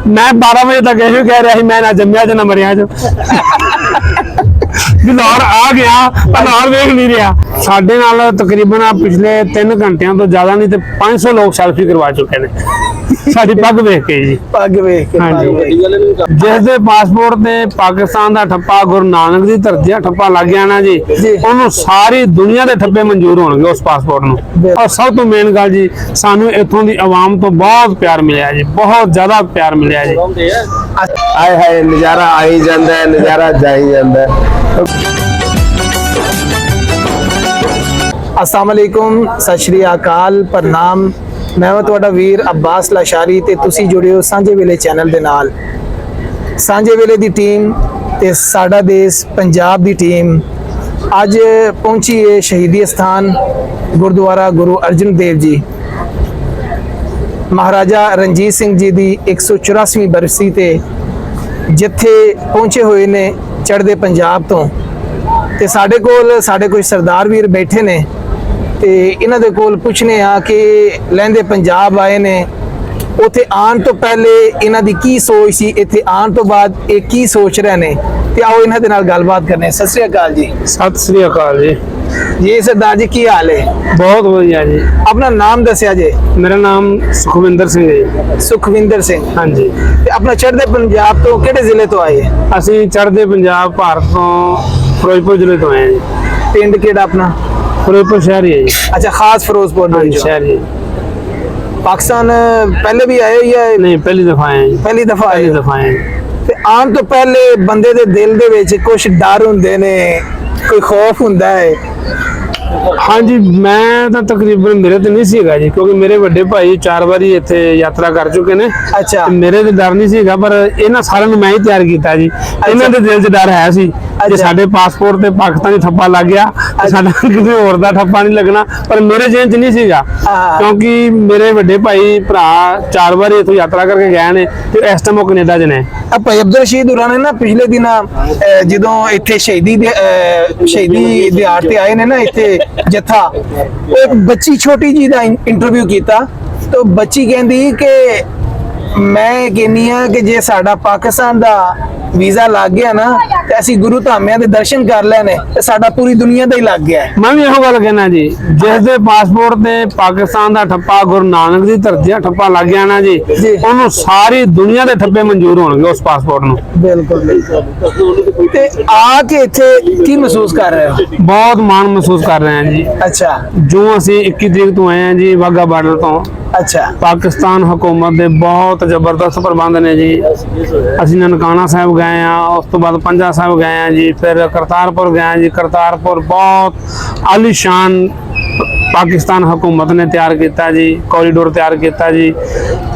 मैं 12 बजे तक यही कह रहा मैं ना जम्मिया च ना मरिया च लाहौर आ गया पर लाहौर वेख नहीं रहा। साडे नाल तकरीबन पिछले 3 घंटिया तो ज्यादा नहीं तो 500 लोग सेल्फी करवा चुके हैं साडी पग वेख के जी। पग वेख के हाँ जी। जिस दे पासपोर्ट ते पाकिस्तान दा ठप्पा गुरु नानक दी धरती दा ठप्पा लग गया ना जी, ओनू सारी दुनिया दे ठप्पे मंजूर होणगे उस पासपोर्ट नू। और सब तो मेन गल जी सानू इत्थों दी आवाम तो बहुत प्यार मिलिया जी, बहुत ज्यादा प्यार मिलिया जी। आए हाय नज़ारा आई जांदा है, नज़ारा जाई जांदा है। अस्सलाम वालेकुम, सत श्री अकाल, प्रणाम। मैं तुहाडा वीर अब्बास लाशारी ते तुसी जुड़े हो सांझे वेले चैनल दे नाल। सांझे वेले दी टीम ते साडा देश पंजाब दी टीम अज पहुंची है शहीदी स्थान गुरुद्वारा गुरु अर्जन देव जी। महाराजा रणजीत सिंह जी दी 184वीं बरसी ते जिथे पहुंचे हुए ने चढ़दे पंजाब तो ते साडे कोल सरदार वीर बैठे ने ते इन्हां दे कोल पुछने आ कि लैंदे पंजाब आए ने उथे आन तो पहले इन्हां दी की सोच सी, इथे आन तो बाद ये की सोच रहे ने ते आओ इन्हां दे नाल गलबात करने। सत श्री अकाल जी। सत श्री अकाल जी। जी सरदार जी की हाल है? बहुत बढ़िया जी। अपना नाम दसिया जे। मेरा नाम सुखविंदर सिंह है। सुखविंदर सिंह, हाँ जी। ते अपना चढ़दे पंजाब तो किहड़े जिले तो आए? ਅਸੀਂ ਚੜ੍ਹਦੇ ਪੰਜਾਬ ਭਾਰਤ ਤੋਂ ਫਿਰੋਜ਼ਪੁਰ ਜ਼ਿਲ੍ਹੇ ਤੋਂ ਆਏ ਹਾਂ ਜੀ। पिंड केड़ा अपना? ਫਿਰੋਜ਼ਪੁਰ शहर ही है जी। अच्छा, खास फिरोजपुर हाँ जी, शहर ही। पाकिस्तान पहले भी आए या नहीं पहली दफा आए हैं जी। पहली दफा आए? पहली दफा आए हैं। ते आन तो पहले बंदे दे दिल दे विच कुछ डर हुंदे ने, कोई खौफ हुंदा है? हाँ जी, मैं तो तकरीबन मेरे तो नहीं सीगा जी, क्योंकि मेरे बड़े भाई 4 बारी इत्थे यात्रा कर चुके ने। अच्छा। मेरे तो डर नहीं सीगा, पर इन्हां सारिਆਂ ਨੂੰ मैं ही तैयार कीता जी। इन्हां दे दिल 'ਚ डर है सी कि साडे पासपोर्ट ते पाकिस्तानी ठप्पा लग गया, साडा किसी होर दा ठप्पा नहीं लगना, पर मेरे जेहन 'ਚ नहीं सीगा, क्योंकि मेरे बड़े भाई भरा 4 बारी इत्थों यात्रा करके गए ने ते इस टाइम वो कनेडा 'ਚ ने। भाई अब्दुल रशीद होरां ने ना पिछले दिन जदों इत्थे शहीदी दिहाड़ ते आए ने ना इत्थे जत्था, वो एक बच्ची छोटी जी दा इंटरव्यू कीता तो बच्ची कहंदी कि मैं कहनी हाँ कि जे साडा पाकिस्तान दा वीजा लग गया ना ते असीं गुरु धामियां दे दर्शन कर लेने ते साडा पूरी दुनिया दा ही लग गया है। मैं भी इहो गल कहना जी, जिस दे पासपोर्ट ते पाकिस्तान दा ठप्पा गुरु नानक दी धरती दा ठप्पा लग गया ना जी, ओनू सारी दुनिया दे ठप्पे मंजूर होणगे उस पासपोर्ट नू। बिल्कुल बिल्कुल। ते आके इत्थे की महसूस कर रहे हो? बहुत मान महसूस कर रहे हैं जी। अच्छा। जो असीं 21 तरीक तो आए हैं जी वाघा बार्डर तो। अच्छा। पाकिस्तान हुकूमत दे बहुत जबरदस्त प्रबंध ने जी। असीं ननकाना साहिब गए हैं, उस तो बाद पंजा साहिब गए हैं जी, फिर करतारपुर गए हैं जी। करतारपुर बहुत आलीशान पाकिस्तान हुकूमत ने तैयार किया जी, कॉरीडोर तैयार किया जी,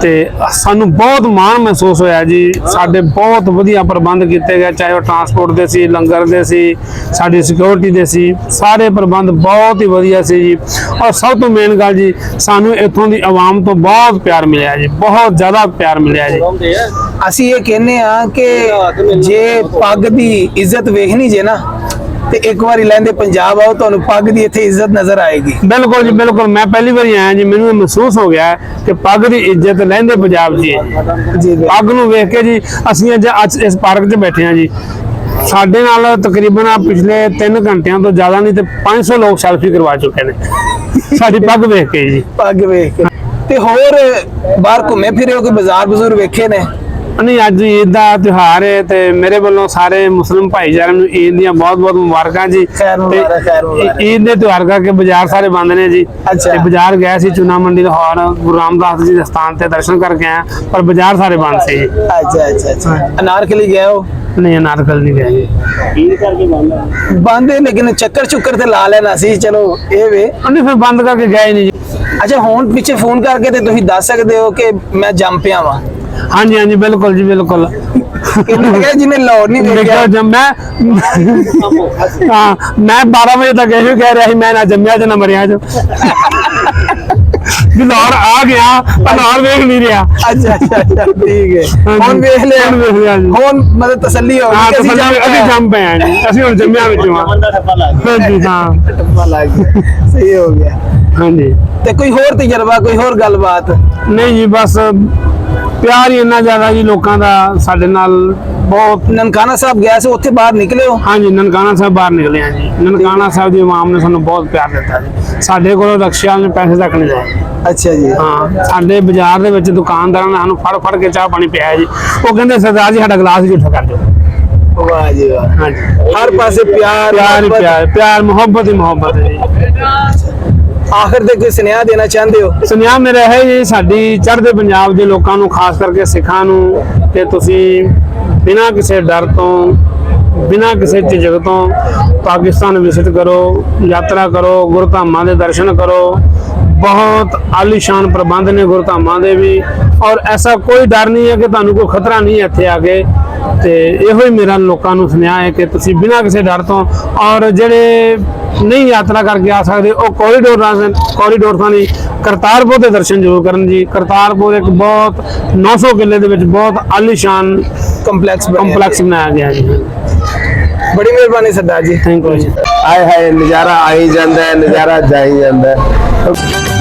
ते सानू बहुत मान महसूस होया जी। साडे बहुत वधिया प्रबंध किए गए, चाहे वो ट्रांसपोर्ट दे सी, लंगर दे सी, साडी सिक्योरिटी दे सी, सारे प्रबंध बहुत ही वधिया सी जी। और सब तो मेन गल जी सानू इत्थों दी आवाम तो बहुत प्यार मिलिया जी, बहुत ज्यादा प्यार मिलिया जी। असीं ये कहने आ कि जे पग दी इज्जत वेखनी जे ना ते एक बारी लैंदे पंजाब आओ तो पग दी इत्थे इज्जत नजर आएगी। बिल्कुल जी बिल्कुल। मैं पहली बार आया जी, मैनू महसूस हो गया कि पग दी इज्जत लैंदे पंजाब जी जी। पग नू वेख के जी असीं अज इस पार्क 'च बैठे हैं जी, साडे नाल तकरीबन पिछले 3 घंटिया तो ज्यादा नहीं तो 500 लोग सेल्फी करवा चुके ने साडी पग वेख के जी। पग वेख के ते होर बाहर घूमे फिरे हो, कोई बाजार बजूर वेखे ने? नहीं, अज ईद का त्योहार है ते मेरे वालों सारे मुस्लिम भाईचारे नूं ईद दी बहुत बहुत मुबारकां जी। ईद दे त्योहार करके बाजार सारे बंद ने जी। अच्छा। बाजार गए सी चूना मंडी लाहौर, गुरु रामदास जी दे स्थान ते दर्शन करके आए, पर बाजार सारे बंद से जी। अच्छा अच्छा अच्छा। अनारकली गए हो? नहीं, अनारकल नहीं गए जी, ईद करके बंद है, लेकिन चक्कर चुक्कर ते ला लेना सी। चलो ये वे नहीं, फिर बंद करके गए नहीं जी। अच्छा, हुण पिछे फोन करके ते तुसीं दस सकदे हो कि मैं जम पिया वां? हाँ जी हाँ जी, बिल्कुल जी बिल्कुल। जिन्हें लाहौर नहीं देखा जब मैं 12 बजे तक यही कह रहा मैं ना जम्मिया च ना मरिया च लाहौर आ गया पर लाहौर वेख नहीं रहा। अच्छा अच्छा अच्छा, ठीक है। हुण वेख लिया, हुण मतलब तसल्ली हो गई कि ਅਸੀਂ ਜੰਮ ਪਏ ਆ ਜੀ, ਅਸੀਂ ਹੁਣ ਜੰਮਿਆ ਵਿੱਚੋਂ ਆ। ਹਾਂਜੀ ਹਾਂ, ठप्पा लग गया, सही हो गया। हाँ जी। ते कोई होर तजर्बा, कोई होर गलबात? नहीं जी, बस ਪਿਆਰ ਹੀ ਇੰਨਾ ਜ਼ਿਆਦਾ ਜੀ ਲੋਕਾਂ ਦਾ ਸਾਡੇ ਨਾਲ ਬਹੁਤ। ਨਨਕਾਣਾ ਸਾਹਿਬ ਗਿਆ ਸੀ, ਉੱਥੇ ਬਾਹਰ ਨਿਕਲੇ ਹੋ? ਹਾਂਜੀ, ਨਨਕਾਣਾ ਸਾਹਿਬ ਬਾਹਰ ਨਿਕਲੇ ਆ ਜੀ। ਨਨਕਾਣਾ ਸਾਹਿਬ ਦੀ ਇਮਾਮ ਨੇ ਸਾਨੂੰ ਬਹੁਤ ਪਿਆਰ ਦਿੱਤਾ ਜੀ। ਸਾਡੇ ਕੋਲ ਰਕਸ਼ਾ ਨੇ ਪੈਸੇ ਤੱਕ ਨਹੀਂ ਲਏ। ਅੱਛਾ ਜੀ। ਹਾਂ, ਸਾਡੇ ਬਾਜ਼ਾਰ ਦੇ ਵਿੱਚ ਦੁਕਾਨਦਾਰਾਂ ਨੇ ਸਾਨੂੰ ਫੜ ਫੜ ਕੇ ਚਾਹ ਪਾਣੀ ਪਿਆਇਆ ਜੀ। ਉਹ ਕਹਿੰਦੇ ਸਰਦਾਰ ਜੀ ਸਾਡਾ ਗਲਾਸ ਹੀ ਝੂਠਾ ਕਰ ਦਿਓ। ਵਾਹ ਜੀ ਵਾਹ। ਹਾਂਜੀ, ਹਰ ਪਾਸੇ ਪਿਆਰ ਪਿਆਰ ਹੀ ਮੁਹੱਬਤ। ਪਿਆਰ, ਪਿਆਰ ਮੁਹੱਬਤ ਹੀ ਮੁਹੱਬਤ ਹੈ ਜੀ। ਆਖਿਰ ਤੇ ਕੋਈ ਸੁਨੇਹਾ ਦੇਣਾ ਚਾਹੁੰਦੇ ਹੋ? ਸੁਨੇਹਾ ਮੇਰਾ ਹੈ ਜੀ ਸਾਡੀ ਚੜ੍ਹਦੇ ਪੰਜਾਬ ਦੇ ਲੋਕਾਂ ਨੂੰ, ਖਾਸ ਕਰਕੇ ਸਿੱਖਾਂ ਨੂੰ, ਕਿ ਤੁਸੀਂ ਬਿਨਾਂ ਕਿਸੇ ਡਰ ਤੋਂ, ਬਿਨਾਂ ਕਿਸੇ ਝਿਜਕ ਤੋਂ ਪਾਕਿਸਤਾਨ ਵਿਜ਼ਿਟ ਕਰੋ, ਯਾਤਰਾ ਕਰੋ, ਗੁਰਧਾਮਾਂ ਦੇ ਦਰਸ਼ਨ ਕਰੋ। ਬਹੁਤ ਆਲੀਸ਼ਾਨ ਪ੍ਰਬੰਧ ਨੇ ਗੁਰਧਾਮਾਂ ਦੇ ਵੀ, ਔਰ ਐਸਾ ਕੋਈ ਡਰ ਨਹੀਂ ਹੈ ਕਿ ਤੁਹਾਨੂੰ ਕੋਈ ਖਤਰਾ ਨਹੀਂ ਹੈ ਇੱਥੇ ਆ ਕੇ। ਤੇ ਇਹੋ ਹੀ ਮੇਰਾ ਲੋਕਾਂ ਨੂੰ ਸੁਨੇਹਾ ਹੈ ਕਿ ਤੁਸੀਂ ਬਿਨਾਂ ਕਿਸੇ ਡਰ ਤੋਂ, ਔਰ ਜਿਹੜੇ ਨਹੀਂ ਯਾਤਰਾ ਕਰਕੇ ਆ ਸਕਦੇ ਉਹ ਕੋਰੀਡੋਰ ਥਾਣੀ ਕਰਤਾਰਪੁਰ ਦੇ ਦਰਸ਼ਨ ਜ਼ਰੂਰ ਕਰਨ ਜੀ। ਕਰਤਾਰਪੁਰ ਇੱਕ ਬਹੁਤ 900 ਕਿੱਲੇ ਦੇ ਵਿੱਚ ਬਹੁਤ ਆਲੀਸ਼ਾਨ ਕੰਪਲੈਕਸ ਬਣਾਇਆ ਗਿਆ ਜੀ। ਬੜੀ ਮਿਹਰਬਾਨੀ ਸਰਦਾਰ ਜੀ। ਥੈਂਕ ਯੂ ਜੀ। ਆਏ ਹਾਏ ਨਜ਼ਾਰਾ ਆਈ ਜਾਂਦਾ ਹੈ, ਨਜ਼ਾਰਾ ਜਾਈ ਜਾਂਦਾ ਹੈ।